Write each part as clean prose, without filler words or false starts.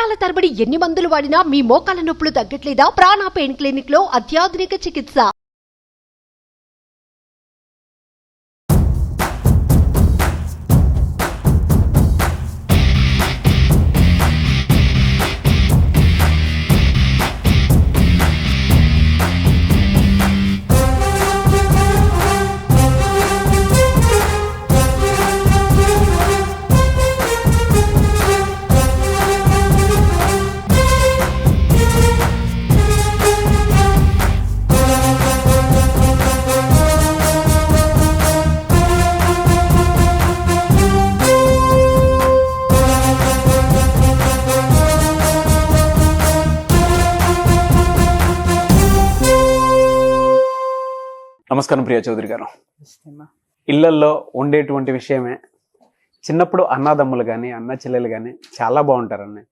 సంవత్సరాల తరబడి ఎన్ని మందులు వాడినా మీ మోకాల నొప్పులు తగ్గట్లేదా? ప్రాణ పెయిన్ క్లినిక్ లో అత్యాధునిక చికిత్స. నమస్కారం ప్రియా చౌదరి గారు. ఇళ్లల్లో ఉండేటువంటి విషయమే, చిన్నప్పుడు అన్నదమ్ములు కానీ అన్న చెల్లెలు కానీ చాలా బాగుంటారని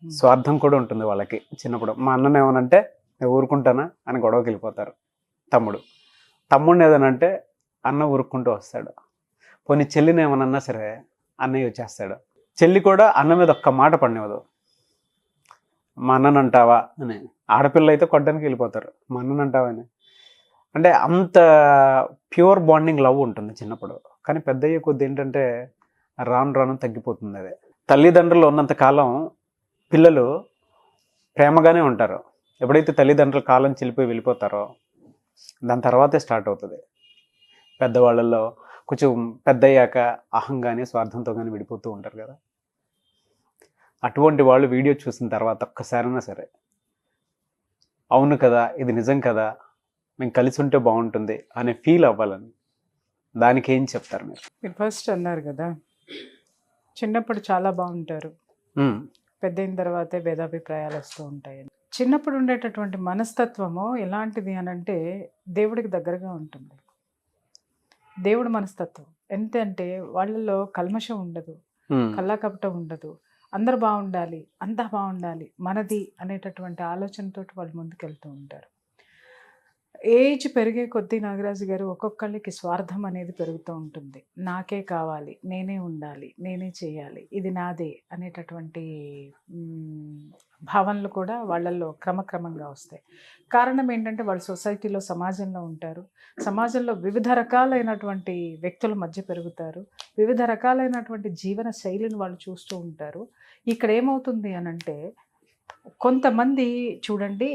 స్వార్థం కూడా ఉంటుంది వాళ్ళకి. చిన్నప్పుడు మా అన్నను ఏమనంటే నేను ఊరుకుంటానా అని గొడవకి వెళ్ళిపోతారు. తమ్ముడిని ఏదనంటే అన్న ఊరుకుంటూ వస్తాడు. పోనీ చెల్లిని ఏమనన్నా సరే అన్నయ్య వచ్చేస్తాడు. చెల్లి కూడా అన్న మీద ఒక్క మాట పడినవదు. మా అన్నను అంటావా అని. ఆడపిల్ల అయితే కొట్టడానికి వెళ్ళిపోతారు, మా అన్నను అంటావా అని. అంటే అంత ప్యూర్ బాండింగ్ లవ్ ఉంటుంది చిన్నప్పుడు. కానీ పెద్దయ్యే కొద్ది ఏంటంటే రాను రాను తగ్గిపోతుంది. అదే తల్లిదండ్రులు ఉన్నంత కాలం పిల్లలు ప్రేమగానే ఉంటారు. ఎప్పుడైతే తల్లిదండ్రుల కాలం చెల్లిపోయి వెళ్ళిపోతారో దాని తర్వాతే స్టార్ట్ అవుతుంది. పెద్దవాళ్ళల్లో కొంచెం పెద్దయ్యాక అహం కానీ స్వార్థంతో కానీ విడిపోతూ ఉంటారు కదా. అటువంటి వాళ్ళు వీడియో చూసిన తర్వాత ఒక్కసారైనా సరే అవును కదా, ఇది నిజం కదా, మేము కలిసి ఉంటే బాగుంటుంది అనే ఫీల్ అవ్వాలని, దానికి ఏం చెప్తారు మీరు? ఫస్ట్ అన్నారు కదా, చిన్నప్పుడు చాలా బాగుంటారు, పెద్దయిన తర్వాతే భేదాభిప్రాయాలు వస్తూ ఉంటాయని. చిన్నప్పుడు ఉండేటటువంటి మనస్తత్వము ఎలాంటిది అని అంటే దేవుడికి దగ్గరగా ఉంటుంది. దేవుడి మనస్తత్వం ఎంతంటే వాళ్ళలో కల్మషం ఉండదు, కల్లాకపటం ఉండదు, అందరు బాగుండాలి, అంతా బాగుండాలి, మనది అనేటటువంటి ఆలోచనతో వాళ్ళు ముందుకెళ్తూ ఉంటారు. ఏజ్ పెరిగే కొద్దీ నాగరాజు గారు ఒక్కొక్కళ్ళకి స్వార్థం అనేది పెరుగుతూ ఉంటుంది. నాకే కావాలి, నేనే ఉండాలి, నేనే చేయాలి, ఇది నాదే అనేటటువంటి భావనలు కూడా వాళ్ళల్లో క్రమక్రమంగా వస్తాయి. కారణం ఏంటంటే వాళ్ళు సొసైటీలో, సమాజంలో ఉంటారు. సమాజంలో వివిధ రకాలైనటువంటి వ్యక్తుల మధ్య పెరుగుతారు. వివిధ రకాలైనటువంటి జీవన శైలిని వాళ్ళు చూస్తూ ఉంటారు. ఇక్కడ ఏమవుతుంది అనంటే కొంతమంది చూడండి,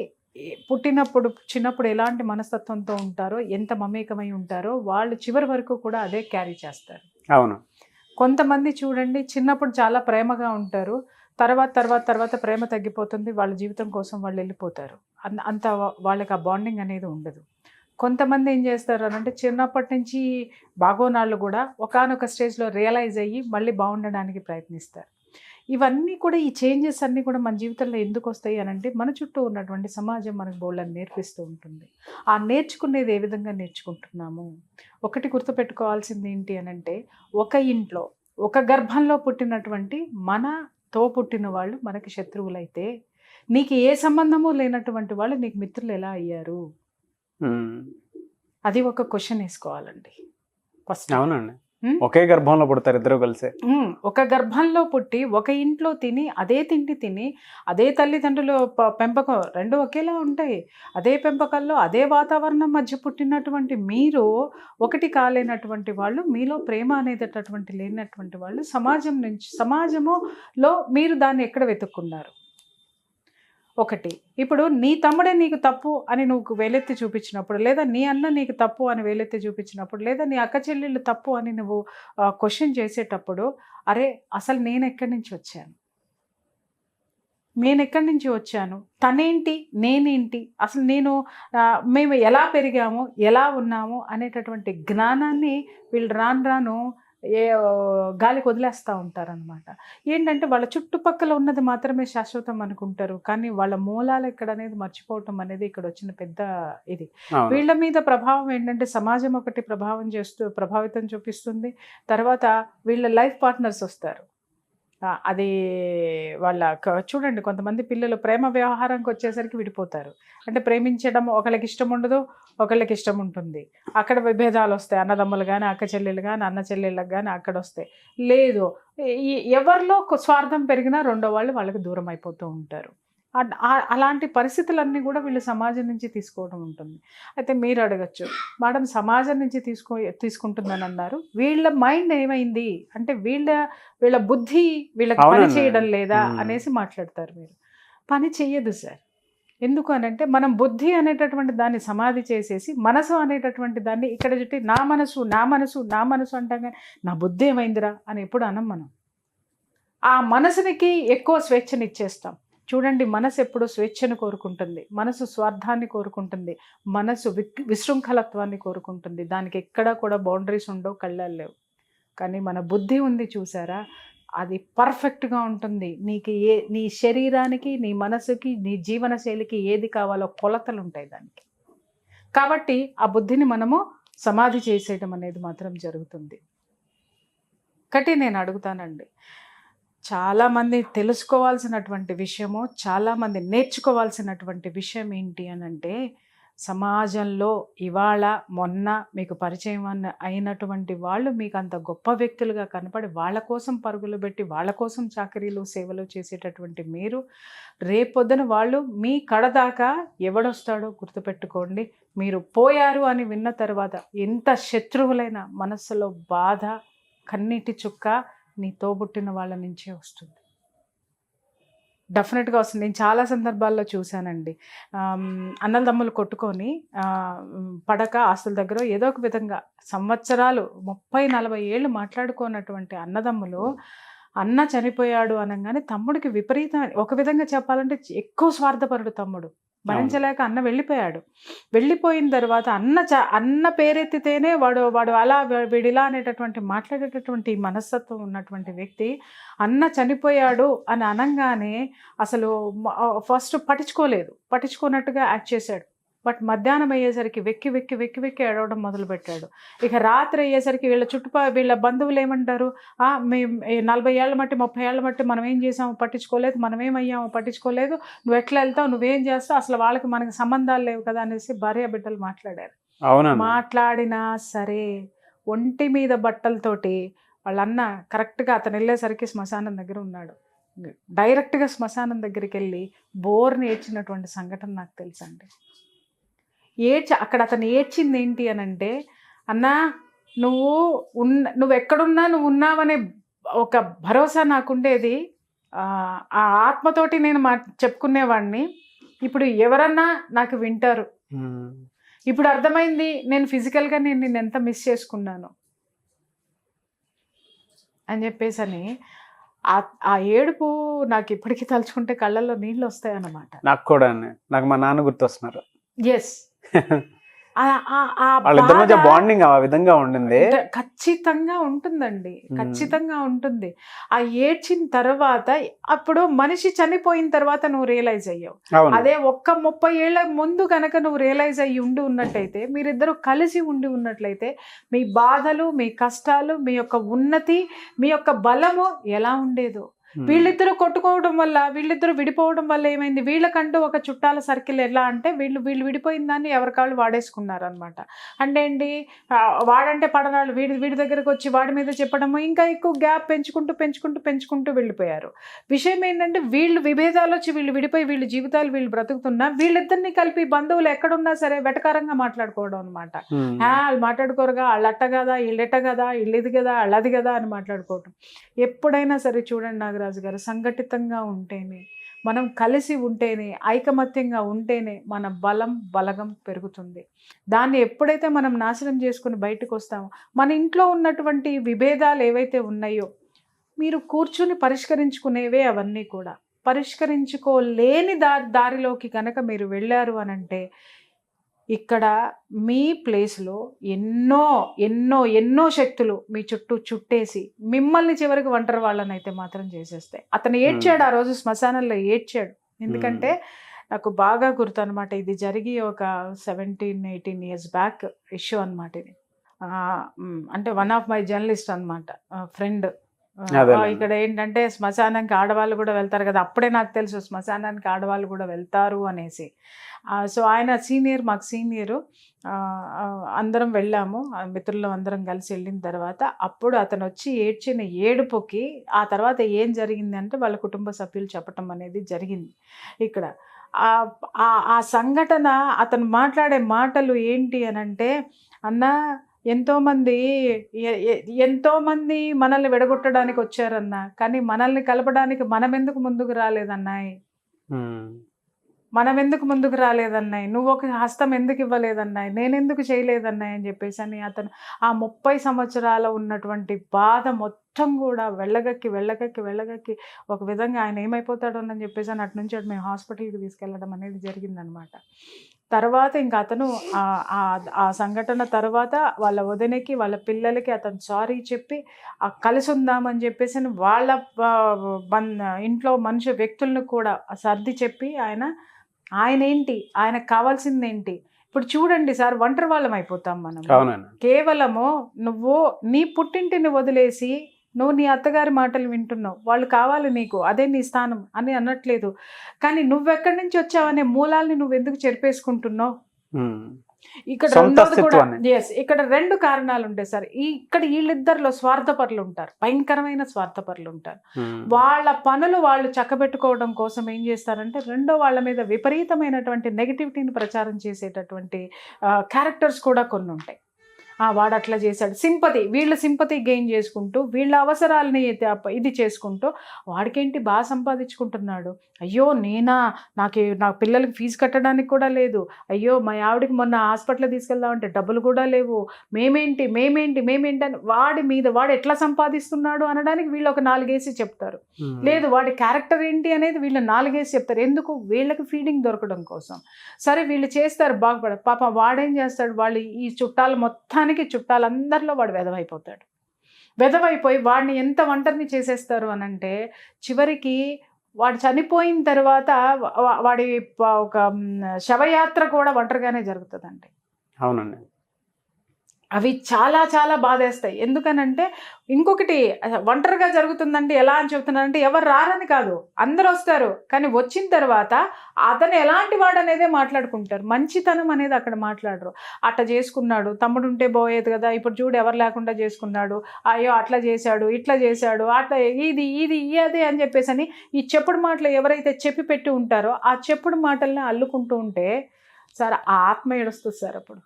చిన్నప్పుడు ఎలాంటి మనస్తత్వంతో ఉంటారో, ఎంత మమేకమై ఉంటారో వాళ్ళు చివరి వరకు కూడా అదే క్యారీ చేస్తారు. అవును. కొంతమంది చూడండి, చిన్నప్పుడు చాలా ప్రేమగా ఉంటారు, తర్వాత ప్రేమ తగ్గిపోతుంది, వాళ్ళ జీవితం కోసం వాళ్ళు వెళ్ళిపోతారు. అంత వాళ్ళకి ఆ బాండింగ్ అనేది ఉండదు. కొంతమంది ఏం చేస్తారు అనంటే చిన్నప్పటి నుంచి బాగోనాళ్ళు కూడా ఒకానొక స్టేజ్లో రియలైజ్ అయ్యి మళ్ళీ బాగుండడానికి ప్రయత్నిస్తారు. ఇవన్నీ కూడా, ఈ చేంజెస్ అన్నీ కూడా మన జీవితంలో ఎందుకు వస్తాయి అనంటే మన చుట్టూ ఉన్నటువంటి సమాజం మనకు బోళ్ళని నేర్పిస్తూ ఉంటుంది. ఆ నేర్చుకునేది ఏ విధంగా నేర్చుకుంటున్నాము? ఒకటి గుర్తుపెట్టుకోవాల్సింది ఏంటి అనంటే, ఒక ఇంట్లో ఒక గర్భంలో పుట్టినటువంటి మనతో పుట్టిన వాళ్ళు మనకి శత్రువులైతే నీకు ఏ సంబంధము లేనటువంటి వాళ్ళు నీకు మిత్రులు ఎలా అయ్యారు? అది ఒక క్వశ్చన్ వేసుకోవాలండి ఫస్ట్. అవునండి, ఒకే గర్భంలో పుడతారు ఇద్దరు కలిసి. ఒక గర్భంలో పుట్టి ఒక ఇంట్లో తిని అదే తిండి తిని అదే తల్లిదండ్రుల పెంపకం రెండు ఒకేలా ఉంటాయి. అదే పెంపకంలో అదే వాతావరణం మధ్య పుట్టినటువంటి మీరు ఒకటి కాలేనటువంటి వాళ్ళు, మీలో ప్రేమ అనేటటువంటి లేనటువంటి వాళ్ళు, సమాజములో మీరు దాన్ని ఎక్కడ వెతుక్కున్నారు? ఒకటి, ఇప్పుడు నీ తమ్ముడే నీకు తప్పు అని నువ్వు వేలెత్తి చూపించినప్పుడు, లేదా నీ అన్న నీకు తప్పు అని వేలెత్తి చూపించినప్పుడు, లేదా నీ అక్క చెల్లెళ్ళు తప్పు అని నువ్వు క్వశ్చన్ చేసేటప్పుడు, అరే అసలు నేను ఎక్కడి నుంచి వచ్చాను, తనేంటి, నేనేంటి, అసలు మేము ఎలా పెరిగాము, ఎలా ఉన్నాము అనేటటువంటి జ్ఞానాన్ని వీళ్ళు రాను గాలికి వదిలేస్తూ ఉంటారనమాట. ఏంటంటే వాళ్ళ చుట్టుపక్కల ఉన్నది మాత్రమే శాశ్వతం అనుకుంటారు, కానీ వాళ్ళ మూలాలు ఎక్కడ అనేది మర్చిపోవటం అనేది ఇక్కడ వచ్చిన పెద్ద ఇది. వీళ్ళ మీద ప్రభావం ఏంటంటే సమాజం ఒకటి ప్రభావితం చూపిస్తుంది. తర్వాత వీళ్ళ లైఫ్ పార్ట్నర్స్ వస్తారు. అది చూడండి, కొంతమంది పిల్లలు ప్రేమ వ్యవహారానికి వచ్చేసరికి విడిపోతారు. అంటే ప్రేమించడం ఒకళ్ళకి ఇష్టం ఉండదు, ఒకళ్ళకి ఇష్టం ఉంటుంది. అక్కడ విభేదాలు వస్తాయి. అన్నదమ్ములు కానీ, అక్క చెల్లెలు కానీ, అన్న చెల్లెళ్ళకి కానీ అక్కడ వస్తాయి. లేదు, ఎవరిలో స్వార్థం పెరిగినా రెండో వాళ్ళు వాళ్ళకి దూరం అయిపోతూ ఉంటారు. అలాంటి పరిస్థితులన్నీ కూడా వీళ్ళు సమాజం నుంచి తీసుకోవడం ఉంటుంది. అయితే మీరు అడగచ్చు, మేడం సమాజం నుంచి తీసుకుంటుందని అన్నారు, వీళ్ళ మైండ్ ఏమైంది అంటే వీళ్ళ బుద్ధి వీళ్ళకి పని చేయడం లేదా అనేసి మాట్లాడతారు. మీరు పని చెయ్యదు సార్. ఎందుకు అనంటే మనం బుద్ధి అనేటటువంటి దాన్ని సమాధి చేసేసి మనసు అనేటటువంటి దాన్ని ఇక్కడ చుట్టి నా మనసు నా మనసు నా మనసు అంటాం, కానీ నా బుద్ధి ఏమైందిరా అని ఎప్పుడు అనం. మనం ఆ మనసునికి ఎక్కువ స్వేచ్ఛనిచ్చేస్తాం. చూడండి, మనసు ఎప్పుడు స్వేచ్ఛను కోరుకుంటుంది, మనసు స్వార్థాన్ని కోరుకుంటుంది, మనసు విశృంఖలత్వాన్ని కోరుకుంటుంది. దానికి ఎక్కడా కూడా బౌండరీస్ ఉండవు, కళ్ళాలు లేవు. కానీ మన బుద్ధి ఉంది చూసారా, అది పర్ఫెక్ట్గా ఉంటుంది. నీ శరీరానికి, నీ మనసుకి, నీ జీవన శైలికి ఏది కావాలో కొలతలు ఉంటాయి దానికి. కాబట్టి ఆ బుద్ధిని మనము సమాధి చేసేయడం అనేది మాత్రం జరుగుతుంది. ఒకటి నేను అడుగుతానండి, చాలామంది తెలుసుకోవాల్సినటువంటి విషయము, చాలామంది నేర్చుకోవాల్సినటువంటి విషయం ఏంటి అని అంటే, సమాజంలో ఇవాళ మొన్న మీకు పరిచయం అయినటువంటి వాళ్ళు మీకు అంత గొప్ప వ్యక్తులుగా కనపడి వాళ్ళ కోసం పరుగులు పెట్టి వాళ్ళ కోసం చాకరీలు సేవలు చేసేటటువంటి మీరు, రేపొద్దున వాళ్ళు మీ కడదాకా ఎవడొస్తాడో గుర్తుపెట్టుకోండి. మీరు పోయారు అని విన్న తర్వాత ఎంత శత్రువులైన మనస్సులో బాధ, కన్నీటి చుక్క నీ తోబుట్టిన వాళ్ళ నుంచే వస్తుంది. డెఫినెట్గా వస్తుంది. నేను చాలా సందర్భాల్లో చూశానండి, అన్నదమ్ములు కొట్టుకొని పడక ఆస్తుల దగ్గర ఏదో ఒక విధంగా సంవత్సరాలు 30-40 ఏళ్ళు మాట్లాడుకున్నటువంటి అన్నదమ్ములు, అన్న చనిపోయాడు అనగానే తమ్ముడికి ఒక విధంగా చెప్పాలంటే ఎక్కువ స్వార్థపరుడు తమ్ముడు. భరించలేక అన్న వెళ్ళిపోయాడు. వెళ్ళిపోయిన తర్వాత అన్న పేరెత్తితేనే వాడు అలా వీడిలా అనేటటువంటి మాట్లాడేటటువంటి మనస్తత్వం ఉన్నటువంటి వ్యక్తి అన్న చనిపోయాడు అని అనగానే అసలు ఫస్ట్ పట్టించుకోనట్టుగా యాక్ట్ చేశాడు. బట్ మధ్యాహ్నం అయ్యేసరికి వెక్కి వెక్కి వెక్కి వెక్కి ఏడవడం మొదలుపెట్టాడు. ఇక రాత్రి అయ్యేసరికి వీళ్ళ బంధువులు ఏమంటారు, మేము 40 ఏళ్ళ మట్టి 30 ఏళ్ళ మట్టి మనం ఏం చేసామో పట్టించుకోలేదు, మనం ఏమయ్యామో పట్టించుకోలేదు, నువ్వు ఎట్లా వెళ్తావు, నువ్వేం చేస్తావు, అసలు మనకి సంబంధాలు లేవు కదా అనేసి భార్య బిడ్డలు మాట్లాడారు. మాట్లాడినా సరే ఒంటి మీద బట్టలతోటి వాళ్ళన్న కరెక్ట్గా అతను వెళ్ళేసరికి శ్మశానం దగ్గర ఉన్నాడు. డైరెక్ట్గా శ్మశానం దగ్గరికి వెళ్ళి బోర్ని ఏడ్చినటువంటి సంఘటన నాకు తెలుసండి. అక్కడ అతను ఏడ్చింది ఏంటి అని అంటే, అన్నా నువ్వు ఎక్కడున్నా నువ్వు ఉన్నావనే ఒక భరోసా నాకుండేది, ఆ ఆత్మతోటి నేను చెప్పుకునేవాడిని. ఇప్పుడు ఎవరన్నా నాకు వింటారు. ఇప్పుడు అర్థమైంది నేను ఫిజికల్గా నేను ఎంత మిస్ చేసుకున్నాను అని చెప్పేసి ఆ ఏడుపు నాకు ఇప్పటికీ తలుచుకుంటే కళ్ళల్లో నీళ్ళు వస్తాయన్నమాట. నాకు కూడా, నాకు మా నాన్న గుర్తొస్తున్నారు. ఎస్, వాళ్ళిద్దరి మధ్య బాండింగ్ ఆ విధంగా ఉండింది. ఖచ్చితంగా ఉంటుందండి, ఖచ్చితంగా ఉంటుంది. ఆ ఏడ్చిన తర్వాత అప్పుడు మనిషి చనిపోయిన తర్వాత నువ్వు రియలైజ్ అయ్యావు. అదే 30 ఏళ్ల ముందు కనుక నువ్వు రియలైజ్ అయ్యి ఉన్నట్టయితే, మీరిద్దరూ కలిసి ఉన్నట్లయితే, మీ బాధలు, మీ కష్టాలు, మీ యొక్క ఉన్నతి, మీ యొక్క బలము ఎలా ఉండేదో. వీళ్ళిద్దరూ కొట్టుకోవడం వల్ల, వీళ్ళిద్దరూ విడిపోవడం వల్ల ఏమైంది, వీళ్ళకంటూ ఒక చుట్టాల సర్కిల్ ఎలా అంటే వీళ్ళు విడిపోయిన దాన్ని ఎవరికాళ్ళు వాడేసుకున్నారు అనమాట. అంటే ఏంటి, వాడంటే పడనాళ్ళు వీడి దగ్గరకు వచ్చి వాడి మీద చెప్పడము, ఇంకా ఎక్కువ గ్యాప్ పెంచుకుంటూ వెళ్ళిపోయారు. విషయం ఏంటంటే, వీళ్ళు విభేదాలు వచ్చి వీళ్ళు విడిపోయి వీళ్ళ జీవితాలు వీళ్ళు బ్రతుకుతున్నా, వీళ్ళిద్దరిని కలిపి బంధువులు ఎక్కడున్నా సరే వెటకారంగా మాట్లాడుకోవడం అనమాట. వాళ్ళు మాట్లాడుకోరుగా, వాళ్ళు అట్ట కదా, వీళ్ళు ఎట్ట కదా, వీళ్ళు ఇది కదా, వాళ్ళు అది కదా అని మాట్లాడుకోవటం. ఎప్పుడైనా సరే చూడండి నాగరాజు గారు, సంఘటితంగా ఉంటేనే, మనం కలిసి ఉంటేనే, ఐకమత్యంగా ఉంటేనే మన బలగం పెరుగుతుంది. దాన్ని ఎప్పుడైతే మనం నాశనం చేసుకుని బయటకు వస్తామో, మన ఇంట్లో ఉన్నటువంటి విభేదాలు ఏవైతే ఉన్నాయో మీరు కూర్చుని పరిష్కరించుకునేవే అవన్నీ కూడా. పరిష్కరించుకోలేని దారిలోకి కనుక మీరు వెళ్ళారు అనంటే, ఇక్కడ మీ ప్లేస్లో ఎన్నో ఎన్నో ఎన్నో శక్తులు మీ చుట్టూ చుట్టేసి మిమ్మల్ని చివరికి ఒంటరి వాళ్ళని అయితే మాత్రం చేసేస్తాయి. అతను ఏడ్చాడు ఆ రోజు, శ్మశానంలో ఏడ్చాడు. ఎందుకంటే నాకు బాగా గుర్తు అనమాట, ఇది జరిగి ఒక 17-18 years బ్యాక్ ఇష్యూ అనమాట ఇది. అంటే వన్ ఆఫ్ మై జర్నలిస్ట్ అనమాట, ఫ్రెండ్, అదేలేండి. ఇక్కడ ఏంటంటే శ్మశానానికి ఆడవాళ్ళు కూడా వెళ్తారు కదా, అప్పుడే నాకు తెలుసు శ్మశానానికి ఆడవాళ్ళు కూడా వెళ్తారు అనేసి. సో ఆయన సీనియర్, మాకు సీనియరు. అందరం వెళ్ళాము, మిత్రులు అందరం కలిసి వెళ్ళిన తర్వాత అప్పుడు అతను వచ్చి ఏడ్చిన ఏడుపుకి ఆ తర్వాత ఏం జరిగింది అంటే వాళ్ళ కుటుంబ సభ్యులు చెప్పటం అనేది జరిగింది ఇక్కడ. ఆ సంఘటన, అతను మాట్లాడే మాటలు ఏంటి అనంటే, అన్న ఎంతోమంది మనల్ని విడగొట్టడానికి వచ్చారన్నా, కానీ మనల్ని కలపడానికి మనం ఎందుకు ముందుకు రాలేదన్నాయి, మనం ఎందుకు ముందుకు రాలేదన్నాయి, నువ్వు ఒక హస్తం ఎందుకు ఇవ్వలేదన్నాయి, నేనెందుకు చేయలేదన్నాయి అని చెప్పేసి అని అతను ఆ 30 సంవత్సరాల ఉన్నటువంటి బాధ మొత్తం కూడా వెళ్ళగక్కి ఒక విధంగా ఆయన ఏమైపోతాడో అని చెప్పేసి అని అటు నుంచి అటు మేము హాస్పిటల్కి తీసుకెళ్ళడం అనేది జరిగిందనమాట. తర్వాత ఇంకా అతను ఆ సంఘటన తర్వాత వాళ్ళ వదినకి వాళ్ళ పిల్లలకి అతను సారీ చెప్పి కలిసి ఉందామని చెప్పేసి వాళ్ళ ఇంట్లో వ్యక్తులను కూడా సర్ది చెప్పి ఆయన ఏంటి, ఆయనకు కావాల్సింది ఏంటి. ఇప్పుడు చూడండి సార్, ఒంటరి వాళ్ళం అయిపోతాం మనం. కేవలము నువ్వు నీ పుట్టింటిని వదిలేసి నువ్వు నీ అత్తగారి మాటలు వింటున్నావు, వాళ్ళు కావాలి నీకు, అదే నీ స్థానం అని అనట్లేదు. కానీ నువ్వెక్కడి నుంచి వచ్చావనే మూలాల్ని నువ్వు ఎందుకు చెరిపేసుకుంటున్నావు? ఇక్కడ రెండోది కూడా ఇక్కడ 2 కారణాలు ఉంటాయి సార్. ఇక్కడ వీళ్ళిద్దరిలో స్వార్థపరులు ఉంటారు, భయంకరమైన స్వార్థపరులు ఉంటారు. వాళ్ళ పనులు వాళ్ళు చక్కబెట్టుకోవడం కోసం ఏం చేస్తారంటే రెండో వాళ్ళ మీద విపరీతమైనటువంటి నెగిటివిటీని ప్రచారం చేసేటటువంటి క్యారెక్టర్స్ కూడా కొన్ని ఉంటాయి. వాడు అట్లా చేశాడు, వీళ్ళ సింపతి గెయిన్ చేసుకుంటూ వీళ్ళ అవసరాలని ఇది చేసుకుంటూ వాడికేంటి బాగా సంపాదించుకుంటున్నాడు. అయ్యో నా పిల్లలకి ఫీజు కట్టడానికి కూడా లేదు, అయ్యో మా ఆవిడకి మొన్న హాస్పిటల్ తీసుకెళ్దామంటే డబ్బులు కూడా లేవు, మేమేంటి అని వాడి మీద వాడు ఎట్లా సంపాదిస్తున్నాడు అనడానికి వీళ్ళు ఒక 4 వేసి చెప్తారు. లేదు, వాడి క్యారెక్టర్ ఏంటి అనేది వీళ్ళు 4 వేసి చెప్తారు. ఎందుకు? వీళ్ళకి ఫీడింగ్ దొరకడం కోసం. సరే వీళ్ళు చేస్తారు, బాగుపడ. పాప వాడేం చేస్తాడు, వాళ్ళు ఈ చుట్టాలందరిలో వాడు వెధవైపోయి వాడిని ఎంత ఒంటరిని చేసేస్తారు అనంటే చివరికి వాడు చనిపోయిన తర్వాత వాడి ఒక శవయాత్ర కూడా ఒంటరిగానే జరుగుతుందండి. అవునండి. అవి చాలా చాలా బాధేస్తాయి. ఎందుకనంటే ఇంకొకటి ఒంటరిగా జరుగుతుందండి. ఎలా అని చెప్తున్నానంటే ఎవరు రారని కాదు, అందరూ వస్తారు, కానీ వచ్చిన తర్వాత అతను ఎలాంటి వాడు అనేదే మాట్లాడుకుంటారు, మంచితనం అనేది అక్కడ మాట్లాడరు. అట్లా చేసుకున్నాడు, తమ్ముడు ఉంటే పోయేది కదా, ఇప్పుడు చూడు ఎవరు లేకుండా చేసుకున్నాడు, అయ్యో అట్లా చేశాడు, ఇట్లా చేశాడు, అట్లా ఇది అదే అని చెప్పేసి అని ఈ చెప్పుడు మాటలు ఎవరైతే చెప్పి పెట్టి ఉంటారో ఆ చెప్పుడు మాటల్ని అల్లుకుంటూ ఉంటే సార్ ఆ ఆత్మ ఏడుస్తుంది సార్. అప్పుడు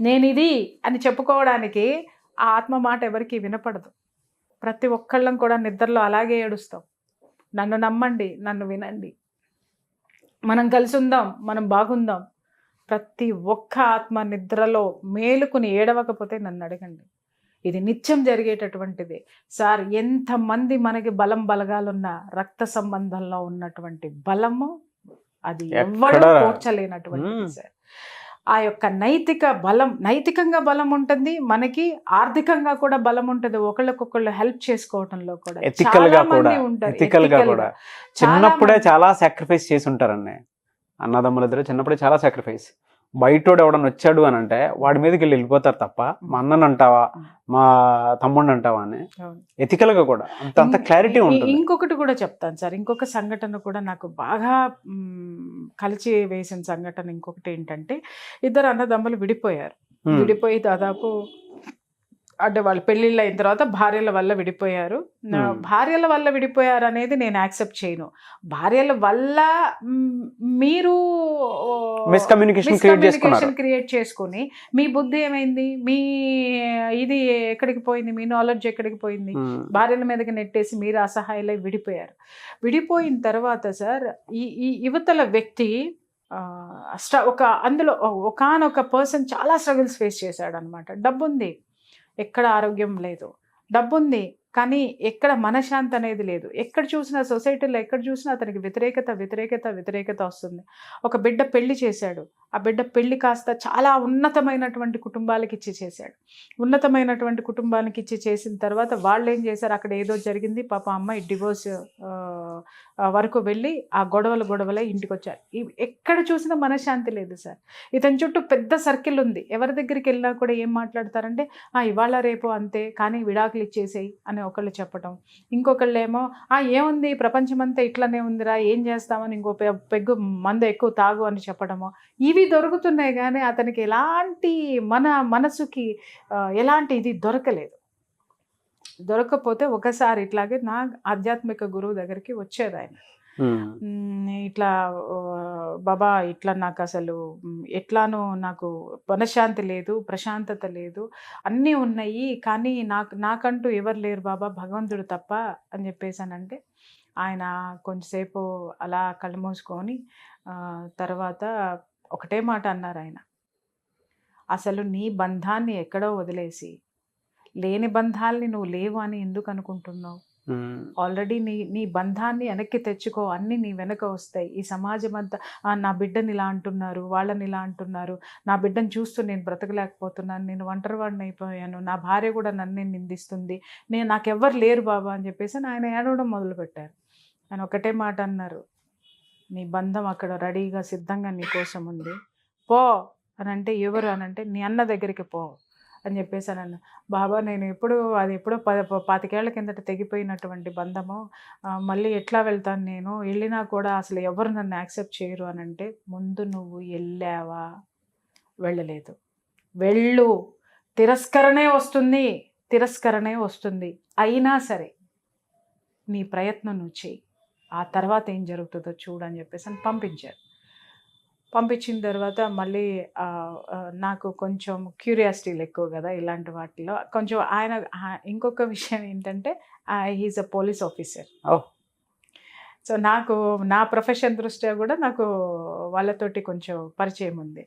నేనిది అని చెప్పుకోవడానికి ఆ ఆత్మ మాట ఎవరికి వినపడదు. ప్రతి ఒక్కళ్ళం కూడా నిద్రలో అలాగే ఏడుస్తాం. నన్ను నమ్మండి, నన్ను వినండి, మనం కలిసి ఉందాం, మనం బాగుందాం. ప్రతి ఒక్క ఆత్మ నిద్రలో మేలుకుని ఏడవకపోతే నన్ను అడగండి. ఇది నిత్యం జరిగేటటువంటిది సార్. ఎంతమంది మనకి బలగాలున్న రక్త సంబంధంలో ఉన్నటువంటి బలము అది ఎవ్వరూ పోర్చలేనటువంటిది సార్. ఆ యొక్క నైతికంగా బలం ఉంటుంది, మనకి ఆర్థికంగా కూడా బలం ఉంటుంది. ఒకళ్ళకొకళ్ళు హెల్ప్ చేసుకోవటంలో కూడా చాలా మంది ఉంటారు. చిన్నప్పుడే చాలా సాక్రిఫైస్ చేసి ఉంటారండి అన్నదమ్ములిద్దరు. చిన్నప్పుడే చాలా సాక్రిఫైస్. బయటోడు ఎవడన్నా వచ్చాడు అని అంటే వాడి మీదకి వెళ్ళిపోతారు తప్ప మా అన్నని అంటావా, మా తమ్ముడిని అంటావా అని ఎథికల్ గా కూడా అంత క్లారిటీ ఉంటుంది. ఇంకొకటి కూడా చెప్తాను సార్, ఇంకొక సంఘటన కూడా నాకు బాగా కలిసి వేసిన సంఘటన ఇంకొకటి ఏంటంటే, 2 అన్నదమ్ములు విడిపోయి దాదాపు అంటే వాళ్ళు పెళ్ళిళ్ళు అయిన తర్వాత భార్యల వల్ల విడిపోయారు. భార్యల వల్ల విడిపోయారు అనేది నేను యాక్సెప్ట్ చేయను. భార్యల వల్ల మీరు మిస్కమ్యూనికేషన్ క్రియేట్ చేసుకుని మీ బుద్ధి ఏమైంది, మీ ఇది ఎక్కడికి పోయింది, మీ నాలెడ్జ్ ఎక్కడికి పోయింది, భార్యల మీదకి నెట్టేసి మీరు అసహాయులై విడిపోయారు. విడిపోయిన తర్వాత సార్ ఈ యువతల వ్యక్తి అందులో ఒకానొక పర్సన్ చాలా స్ట్రగుల్స్ ఫేస్ చేశాడు అనమాట. డబ్బుంది, ఎక్కడ ఆరోగ్యం లేదు, డబ్బుంది కానీ ఎక్కడ మనశ్శాంతి అనేది లేదు. ఎక్కడ చూసినా సొసైటీలో ఎక్కడ చూసినా అతనికి వ్యతిరేకత వస్తుంది. ఒక బిడ్డ పెళ్లి చేశాడు, ఆ బిడ్డ పెళ్లి కాస్త చాలా ఉన్నతమైనటువంటి కుటుంబాలకి ఇచ్చి చేసిన తర్వాత వాళ్ళు ఏం చేశారు, అక్కడ ఏదో జరిగింది, పాప అమ్మాయి డివోర్స్ వరకు వెళ్ళి ఆ గొడవలే ఇంటికి వచ్చారు. ఎక్కడ చూసినా మనశ్శాంతి లేదు సార్. ఇతని చుట్టూ పెద్ద సర్కిల్ ఉంది. ఎవరి దగ్గరికి వెళ్ళినా కూడా ఏం మాట్లాడతారంటే ఇవాళ రేపు అంతే, కానీ విడాకులు ఇచ్చేసేయి అనే ఒకళ్ళు చెప్పటం, ఇంకొకళ్ళేమో ఏముంది ప్రపంచమంతా ఇట్లనే ఉందిరా, ఏం చేస్తామని ఇంకో పెగ్గు మందు ఎక్కువ తాగు అని చెప్పడము, ఇవి దొరుకుతున్నాయి. కానీ అతనికి ఎలాంటి మనసుకి ఎలాంటి ఇది దొరకలేదు. దొరకకపోతే ఒకసారి ఇట్లాగే నా ఆధ్యాత్మిక గురువు దగ్గరికి వచ్చారు ఆయన. ఇట్లా బాబా ఇట్లా నాకు అసలు ఎట్లానో నాకు మనశ్శాంతి లేదు, ప్రశాంతత లేదు, అన్నీ ఉన్నాయి, కానీ నాకంటూ ఎవరు లేరు బాబా, భగవంతుడు తప్ప అని చెప్పేసానంటే ఆయన కొంచెంసేపు అలా కళ్ళు మూసుకొని తర్వాత ఒకటే మాట అన్నారు ఆయన, అసలు నీ బంధాన్ని ఎక్కడో వదిలేసి లేని బంధాల్ని నువ్వు లేవు అని ఎందుకు అనుకుంటున్నావు? ఆల్రెడీ నీ బంధాన్ని వెనక్కి తెచ్చుకో, అన్నీ నీ వెనక వస్తాయి. ఈ సమాజం అంతా నా బిడ్డని ఇలా అంటున్నారు, వాళ్ళని ఇలా అంటున్నారు, నా బిడ్డను చూస్తూ నేను బ్రతకలేకపోతున్నాను, నేను ఒంటరివాడిని అయిపోయాను, నా భార్య కూడా నన్నే నిందిస్తుంది, నాకెవ్వరు లేరు బాబా అని చెప్పేసి ఆయన ఏడవడం మొదలుపెట్టారు. ఆయన ఒకటే మాట అన్నారు, నీ బంధం అక్కడ రెడీగా సిద్ధంగా నీ కోసం ఉంది, పో అని అంటే, ఎవరు అని అంటే నీ అన్న దగ్గరికి పో అని చెప్పేసి అన్న. బాబా నేను ఎప్పుడో 25 ఏళ్ల కిందట తెగిపోయినటువంటి బంధము, మళ్ళీ ఎట్లా వెళ్తాను, నేను వెళ్ళినా కూడా అసలు ఎవరు నన్ను యాక్సెప్ట్ చేయరు అని అంటే, ముందు నువ్వు వెళ్ళావా? వెళ్ళలేదు. వెళ్ళు, తిరస్కరణే వస్తుంది, అయినా సరే నీ ప్రయత్నం నువ్వు చెయ్యి, ఆ తర్వాత ఏం జరుగుతుందో చూడని చెప్పేసి అని పంపించారు. పంపించిన తర్వాత మళ్ళీ నాకు కొంచెం క్యూరియాసిటీలు ఎక్కువ కదా ఇలాంటి వాటిలో. కొంచెం ఆయన ఇంకొక విషయం ఏంటంటే he is a police officer. So నాకు నా ప్రొఫెషన్ దృష్ట్యా కూడా నాకు వాళ్ళతోటి కొంచెం పరిచయం ఉంది.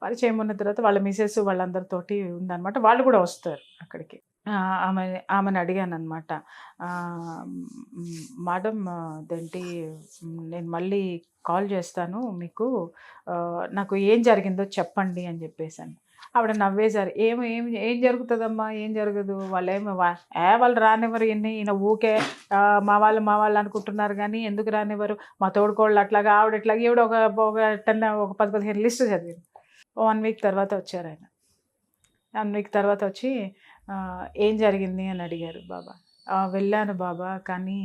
పరిచయం ఉన్న తర్వాత వాళ్ళ మిసెస్ వాళ్ళందరితోటి ఉందన్నమాట. వాళ్ళు కూడా వస్తారు అక్కడికి. ఆమెను అడిగాను అనమాట, మేడం అదేంటి నేను మళ్ళీ కాల్ చేస్తాను మీకు, నాకు ఏం జరిగిందో చెప్పండి అని చెప్పేసాను. ఆవిడ నవ్వేశారు, ఏం జరుగుతుందమ్మా, ఏం జరగదు, వాళ్ళు రానివ్వరు, ఈయన ఊకే మా వాళ్ళు అనుకుంటున్నారు కానీ ఎందుకు రానివ్వరు, మా తోడుకోళ్ళు అట్లాగా, ఆవిడ ఇట్లాగా, ఈవిడ ఒక 10-15 లిస్టు చదివింది. 1 వీక్ తర్వాత వచ్చారు ఆయన. 1 వీక్ తర్వాత వచ్చి ఏం జరిగింది అని అడిగారు. బాబా వెళ్ళాను బాబా, కానీ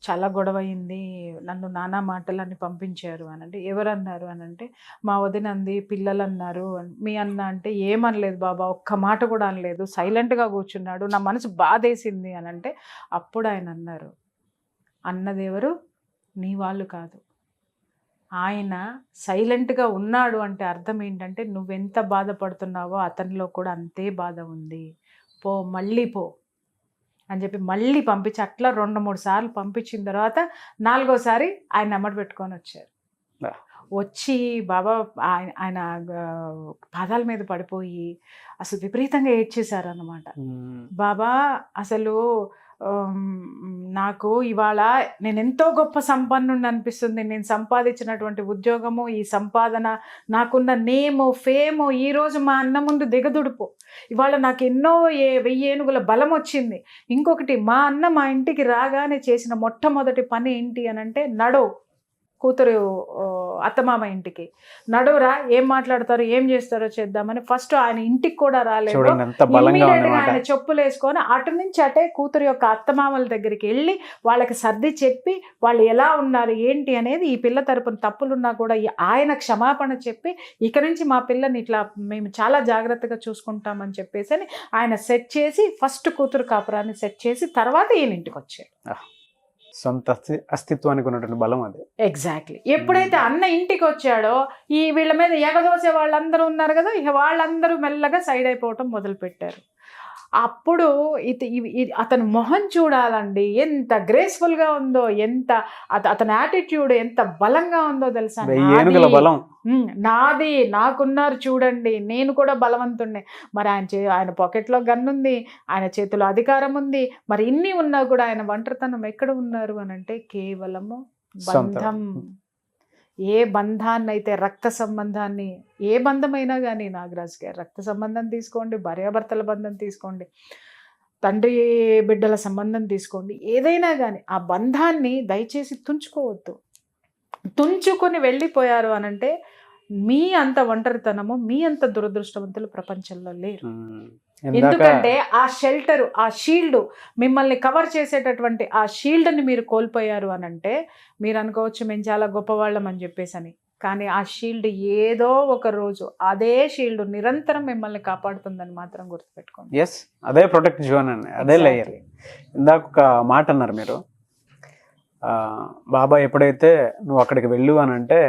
చాలా గొడవ అయింది, నన్ను నానా మాటలని పంపించారు అని అంటే, ఎవరన్నారు అని అంటే, మా వదిన అంది, పిల్లలు అన్నారు. మీ అన్న అంటే, ఏమనలేదు బాబా, ఒక్క మాట కూడా అనలేదు, సైలెంట్గా కూర్చున్నాడు, నా మనసు బాధేసింది అని అంటే, అప్పుడు ఆయన అన్నారు, అన్నదెవరు, నీ వాళ్ళు కాదు, ఆయన సైలెంట్గా ఉన్నాడు అంటే అర్థం ఏంటంటే నువ్వెంత బాధపడుతున్నావో అతనిలో కూడా అంతే బాధ ఉంది, మళ్ళీ పో అని చెప్పి మళ్ళీ పంపించి అట్లా 2-3 సార్లు పంపించిన తర్వాత 4వసారి ఆయన అమ్మడి పెట్టుకొని వచ్చారు. వచ్చి బాబా ఆయన పాదాల మీద పడిపోయి అసలు విపరీతంగా ఏడ్చేశారు అన్నమాట. బాబా అసలు నాకు ఇవాళ నేను ఎంతో గొప్ప సంపన్నుని అనిపిస్తుంది, నేను సంపాదించినటువంటి ఉద్యోగము, ఈ సంపాదన, నాకున్న నేము, ఫేము ఈరోజు మా అన్న ముందు దిగదుడుపు, ఇవాళ నాకు ఎన్నో 1000 ఏనుగుల బలం వచ్చింది. ఇంకొకటి, మా అన్న మా ఇంటికి రాగానే చేసిన మొట్టమొదటి పని ఏంటి అని అంటే, కూతురు అత్తమామ ఇంటికి నడువురా, ఏం మాట్లాడతారో ఏం చేస్తారో చేద్దామని ఫస్ట్ ఆయన ఇంటికి కూడా రాలేదు. ఆయన చెప్పులు వేసుకొని అటు నుంచి అటే కూతురు యొక్క అత్తమామల దగ్గరికి వెళ్ళి వాళ్ళకి సర్ది చెప్పి వాళ్ళు ఎలా ఉన్నారు ఏంటి అనేది, ఈ పిల్ల తరపున తప్పులున్నా కూడా ఆయన క్షమాపణ చెప్పి, ఇక నుంచి మా పిల్లని ఇట్లా మేము చాలా జాగ్రత్తగా చూసుకుంటామని చెప్పేసి అని ఆయన సెట్ చేసి, ఫస్ట్ కూతురు కాపురాన్ని సెట్ చేసి తర్వాత ఈయన ఇంటికి వచ్చాడు. సొంత అస్తిత్వానికి ఉన్నటువంటి బలం అది. ఎగ్జాక్ట్లీ. ఎప్పుడైతే అన్న ఇంటికి వచ్చాడో ఈ వీళ్ళ మీద ఎగదోసే వాళ్ళందరూ ఉన్నారు కదా, ఇక వాళ్ళందరూ మెల్లగా సైడ్ అయిపోవటం మొదలుపెట్టారు. అప్పుడు అతని మొహం చూడాలండి, ఎంత గ్రేస్ఫుల్గా ఉందో, ఎంత అతని యాటిట్యూడ్ ఎంత బలంగా ఉందో తెలుసా. నాది, నాకున్నారు చూడండి, నేను కూడా బలవంతుణ్ణి. మరి ఆయన పాకెట్లో గన్ ఉంది, ఆయన చేతిలో అధికారం ఉంది, మరి ఇన్ని ఉన్నా కూడా ఆయన ఒంటరితనం ఎక్కడ ఉన్నారు అని అంటే కేవలము బంధం. ఏ బంధాన్ని అయితే, రక్త సంబంధాన్ని, ఏ బంధమైనా కానీ నాగరాజ్ గారు, రక్త సంబంధం తీసుకోండి, భార్యాభర్తల బంధం తీసుకోండి, తండ్రి బిడ్డల సంబంధం తీసుకోండి, ఏదైనా కానీ ఆ బంధాన్ని దయచేసి తుంచుకోవద్దు. తుంచుకొని వెళ్ళిపోయారు అనంటే మీ అంత ఒంటరితనము, మీ అంత దురదృష్టవంతులు ప్రపంచంలో లేరు. ఎందుకంటే ఆ షెల్టర్, ఆ షీల్డ్, మిమ్మల్ని కవర్ చేసేటటువంటి ఆ షీల్డ్ని మీరు కోల్పోయారు అని అంటే మీరు అనుకోవచ్చు మేము చాలా గొప్పవాళ్ళం అని చెప్పేసి అని. కానీ ఆ షీల్డ్ ఏదో ఒక రోజు అదే షీల్డ్ నిరంతరం మిమ్మల్ని కాపాడుతుందని మాత్రం గుర్తుపెట్టుకోండి. ఎస్, అదే ప్రొటెక్ట్ జోన్ అండి, అదే లేయర్. ఇందాక ఒక మాట అన్నారు మీరు, బాబా ఎప్పుడైతే నువ్వు అక్కడికి వెళ్ళు అని అంటే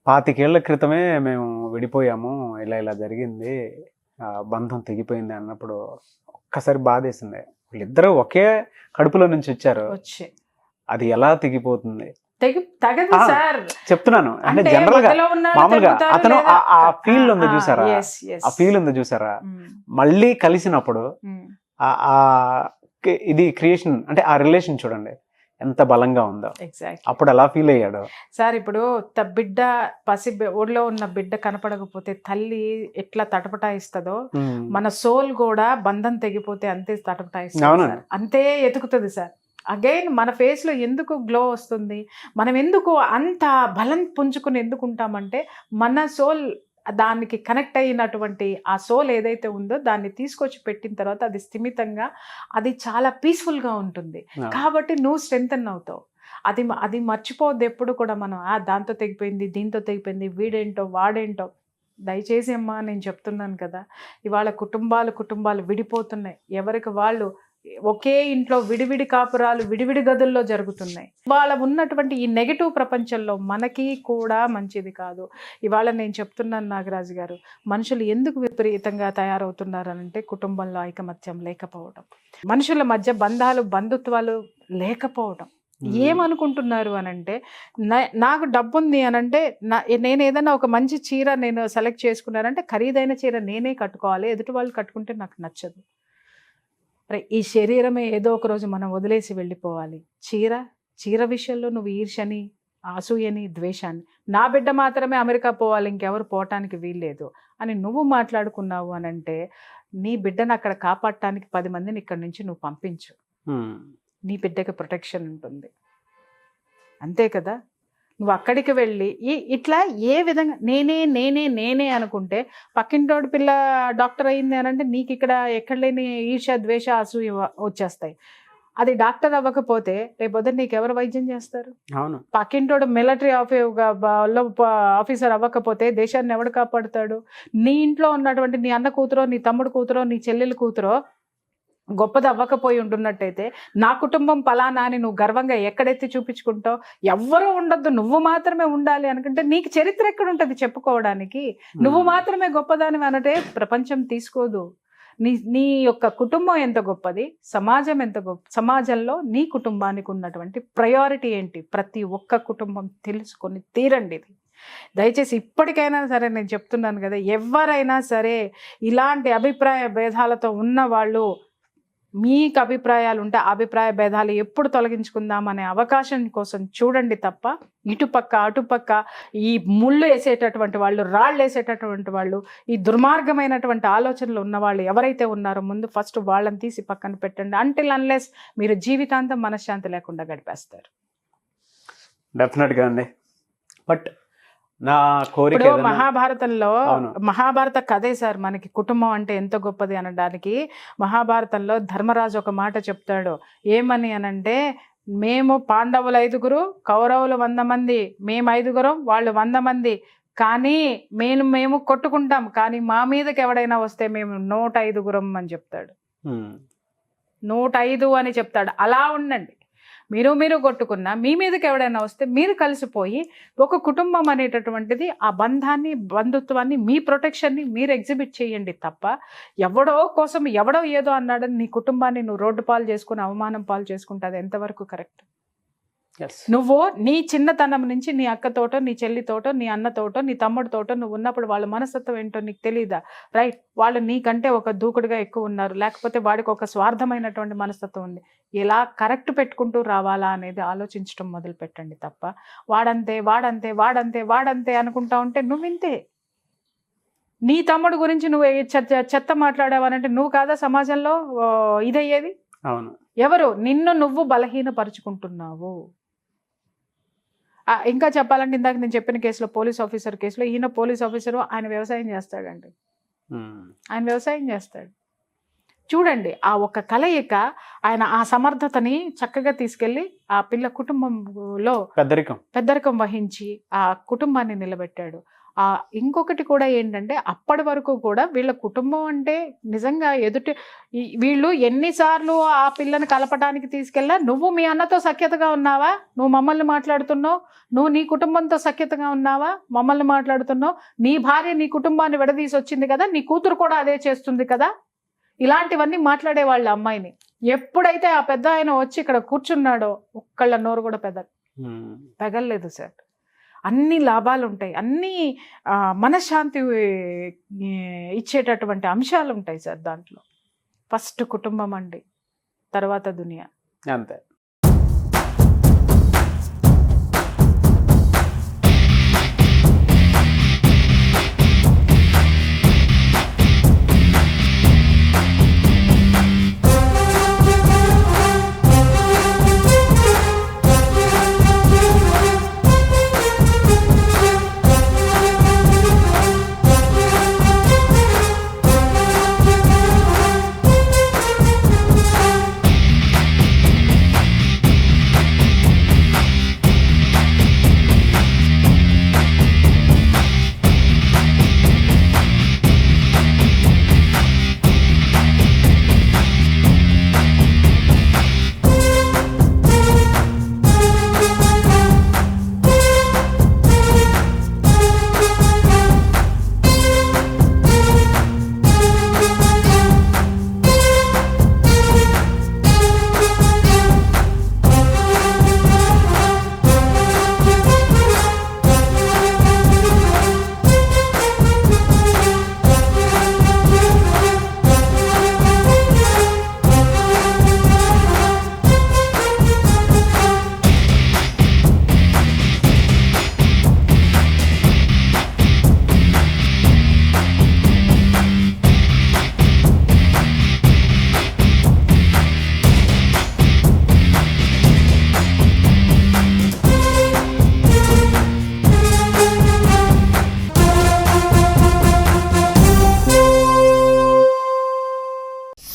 25 ఏళ్ల క్రితమే మేము విడిపోయాము, ఇలా ఇలా జరిగింది, బంధం తెగిపోయింది అన్నప్పుడు ఒక్కసారి బాధేసింది. వీళ్ళిద్దరూ ఒకే కడుపులో నుంచి వచ్చారు, అది ఎలా తెగిపోతుంది? తగదు సార్ చెప్తున్నాను. అంటే జనరల్ గా మామూలుగా అతను ఆ ఫీల్ ఉంది చూసారా, ఆ ఫీల్ ఉంది చూసారా, మళ్ళీ కలిసినప్పుడు ఇది క్రియేషన్ అంటే ఆ రిలేషన్ చూడండి ఎంత బలంగా ఉందో. అప్పుడు ఎలా ఫీల్ అయ్యాడు సార్. ఇప్పుడు బిడ్డ ఊళ్ళో ఉన్న బిడ్డ కనపడకపోతే తల్లి ఎట్లా తటపటాయిస్తుందో మన సోల్ కూడా బంధం తెగిపోతే అంతే తటపటాయిస్తుంది, అంతే ఎతుకుతుంది సార్. అగైన్ మన ఫేస్లో ఎందుకు గ్లో వస్తుంది, మనం ఎందుకు అంత బలం పుంజుకుని ఎందుకు ఉంటామంటే మన సోల్ దానికి కనెక్ట్ అయినటువంటి ఆ సోల్ ఏదైతే ఉందో దాన్ని తీసుకొచ్చి పెట్టిన తర్వాత అది స్థిమితంగా, అది చాలా పీస్ఫుల్గా ఉంటుంది. కాబట్టి నువ్వు స్ట్రెంగ్తన్ అవుతావు. అది మర్చిపోవద్దు ఎప్పుడు కూడా మనం దాంతో తెగిపోయింది, దీంతో తెగిపోయింది, వీడేంటో వాడేంటో. దయచేసి అమ్మా నేను చెప్తున్నాను కదా, ఇవాళ కుటుంబాలు విడిపోతున్నాయి. ఎవరికి వాళ్ళు ఒకే ఇంట్లో విడివిడి కాపురాలు విడివిడి గదుల్లో జరుగుతున్నాయి. వాళ్ళ ఉన్నటువంటి ఈ నెగటివ్ ప్రపంచంలో మనకి కూడా మంచిది కాదు. ఇవాళ నేను చెప్తున్నాను నాగరాజు గారు, మనుషులు ఎందుకు విపరీతంగా తయారవుతున్నారనంటే కుటుంబంలో ఐకమత్యం లేకపోవడం, మనుషుల మధ్య బంధుత్వాలు లేకపోవడం. ఏమనుకుంటున్నారు అనంటే నాకు డబ్బు ఉంది అనంటే నేను ఏదైనా ఒక మంచి చీర నేను సెలెక్ట్ చేసుకున్నానంటే ఖరీదైన చీర నేనే కట్టుకోవాలి, ఎదుటి వాళ్ళు కట్టుకుంటే నాకు నచ్చదు. ఈ శరీరమే ఏదో ఒక రోజు మనం వదిలేసి వెళ్ళిపోవాలి. చీర విషయంలో నువ్వు ఈర్ష్యని, అసూయని, ద్వేషాన్ని, నా బిడ్డ మాత్రమే అమెరికా పోవాలి ఇంకెవరు పోవటానికి వీల్లేదు అని నువ్వు మాట్లాడుకున్నావు అనంటే నీ బిడ్డను అక్కడ కాపాడటానికి 10 మందిని ఇక్కడి నుంచి నువ్వు పంపించు, నీ బిడ్డకి ప్రొటెక్షన్ ఉంటుంది, అంతే కదా. నువ్వు అక్కడికి వెళ్ళి ఇట్లా ఏ విధంగా నేనే అనుకుంటే పక్కింటోడి పిల్ల డాక్టర్ అయింది అని అంటే నీకు ఇక్కడ ఎక్కడ లేని ఈర్ష్య, ద్వేష, అసూయ వచ్చేస్తాయి. అది డాక్టర్ అవ్వకపోతే రేపొద్దు నీకు ఎవరు వైద్యం చేస్తారు? అవును. పక్కింటోడు మిలిటరీ ఆఫీసర్ అవ్వకపోతే దేశాన్ని ఎవడు కాపాడుతాడు? నీ ఇంట్లో ఉన్నటువంటి నీ అన్న కూతురో, నీ తమ్ముడు కూతురో, నీ చెల్లెలు కూతురో గొప్పది అవ్వకపోయి ఉంటున్నట్టయితే నా కుటుంబం పలానా అని నువ్వు గర్వంగా ఎక్కడెత్తి చూపించుకుంటావు? ఎవ్వరూ ఉండొద్దు, నువ్వు మాత్రమే ఉండాలి అనుకుంటే నీకు చరిత్ర ఎక్కడుంటుంది చెప్పుకోవడానికి? నువ్వు మాత్రమే గొప్పదాని అనంటే ప్రపంచం తీసుకోదు. నీ యొక్క కుటుంబం ఎంత గొప్పది, సమాజం ఎంత గొప్ప, సమాజంలో నీ కుటుంబానికి ఉన్నటువంటి ప్రయారిటీ ఏంటి, ప్రతి ఒక్క కుటుంబం తెలుసుకొని తీరండి. ఇది దయచేసి ఇప్పటికైనా సరే నేను చెప్తున్నాను కదా, ఎవరైనా సరే ఇలాంటి అభిప్రాయ భేదాలతో ఉన్న వాళ్ళు, మీకు అభిప్రాయాలు ఉంటే అభిప్రాయ భేదాలు ఎప్పుడు తొలగించుకుందాం అనే అవకాశం కోసం చూడండి తప్ప ఇటుపక్క అటుపక్క ఈ ముళ్ళు వేసేటటువంటి వాళ్ళు, రాళ్ళు వేసేటటువంటి వాళ్ళు, ఈ దుర్మార్గమైనటువంటి ఆలోచనలు ఉన్న వాళ్ళు ఎవరైతే ఉన్నారో ముందు ఫస్ట్ వాళ్ళని తీసి పక్కన పెట్టండి. అంటిల్ అన్లెస్ మీరు జీవితాంతం మనశ్శాంతి లేకుండా గడిపేస్తారు. డెఫినెట్గా అండి. బట్ నా కోరిక మహాభారతంలో, మహాభారత కథే సార్ మనకి కుటుంబం అంటే ఎంత గొప్పది అనడానికి. మహాభారతంలో ధర్మరాజు ఒక మాట చెప్తాడు, ఏమని అనంటే మేము పాండవులు 5, కౌరవులు 100 మంది, మేము 5, వాళ్ళు 100 మంది, కానీ మేము కొట్టుకుంటాం, కానీ మా మీదకి ఎవడైనా వస్తే మేము 105 అని చెప్తాడు. 105 అని చెప్తాడు. అలా ఉండండి, మీరు కొట్టుకున్నా మీ మీదకి ఎవడైనా వస్తే మీరు కలిసిపోయి ఒక కుటుంబం అనేటటువంటిది ఆ బంధాన్ని, బంధుత్వాన్ని, మీ ప్రొటెక్షన్ని మీరు ఎగ్జిబిట్ చేయండి తప్ప ఎవడో కోసం ఎవడో ఏదో అన్నాడని నీ కుటుంబాన్ని నువ్వు రోడ్డు పాలు చేసుకుని అవమానం పాలు చేసుకుంటే అది ఎంతవరకు కరెక్ట్? నువ్వు నీ చిన్నతనం నుంచి నీ అక్కతోటో, నీ చెల్లితోటో, నీ అన్నతోటో, నీ తమ్ముడితోటో నువ్వు ఉన్నప్పుడు వాళ్ళ మనస్తత్వం ఏంటో నీకు తెలీదా? రైట్, వాళ్ళు నీకంటే ఒక దూకుడుగా ఎక్కువ ఉన్నారు, లేకపోతే వాడికి ఒక స్వార్థమైనటువంటి మనస్తత్వం ఉంది. ఎలా కరెక్ట్ పెట్టుకుంటూ రావాలా అనేది ఆలోచించడం మొదలు పెట్టండి తప్ప వాడంతే వాడంతే వాడంతే వాడంతే అనుకుంటా ఉంటే నువ్వింతే. నీ తమ్ముడు గురించి నువ్వు చెత్త మాట్లాడావనంటే నువ్వు కాదా సమాజంలో ఇదయ్యేది? అవును. ఎవరు? నిన్ను నువ్వు బలహీనపరుచుకుంటున్నావు. ఇంకా చెప్పాలంటే ఇందాక నేను చెప్పిన కేసులో, పోలీస్ ఆఫీసర్ కేసులో, ఈయన పోలీస్ ఆఫీసరు, ఆయన వ్యవసాయం చేస్తాడండి. ఆయన వ్యవసాయం చేస్తాడు. చూడండి ఆ ఒక కలయిక, ఆయన ఆ సమర్థతని చక్కగా తీసుకెళ్ళి ఆ పిల్ల కుటుంబంలో పెద్దరికం వహించి ఆ కుటుంబాన్ని నిలబెట్టాడు. ఇంకొకటి కూడా ఏంటంటే అప్పటి వరకు కూడా వీళ్ళ కుటుంబం అంటే నిజంగా వీళ్ళు ఎన్నిసార్లు ఆ పిల్లని కలపడానికి తీసుకెళ్ళా, నువ్వు మీ అన్నతో సఖ్యతగా ఉన్నావా, నువ్వు మమ్మల్ని మాట్లాడుతున్నావు, నువ్వు నీ కుటుంబంతో సఖ్యతగా ఉన్నావా, మమ్మల్ని మాట్లాడుతున్నావు, నీ భార్య నీ కుటుంబాన్ని విడదీసి వచ్చింది కదా, నీ కూతురు కూడా అదే చేస్తుంది కదా, ఇలాంటివన్నీ మాట్లాడేవాళ్ళు అమ్మాయిని. ఎప్పుడైతే ఆ పెద్ద ఆయన వచ్చి ఇక్కడ కూర్చున్నాడో ఒక్కళ్ళ నోరు కూడా పెగల్లేదు సార్. అన్ని లాభాలు ఉంటాయి, అన్ని మనశ్శాంతి ఇచ్చేటటువంటి అంశాలు ఉంటాయి సార్ దాంట్లో. ఫస్ట్ కుటుంబం అండి, తర్వాత దునియా, అంతే.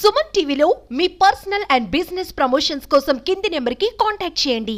సుమన్ టీవీలో మీ పర్సనల్ అండ్ బిజినెస్ ప్రమోషన్స్ కోసం కింది నెంబర్కి కాంటాక్ట్ చేయండి.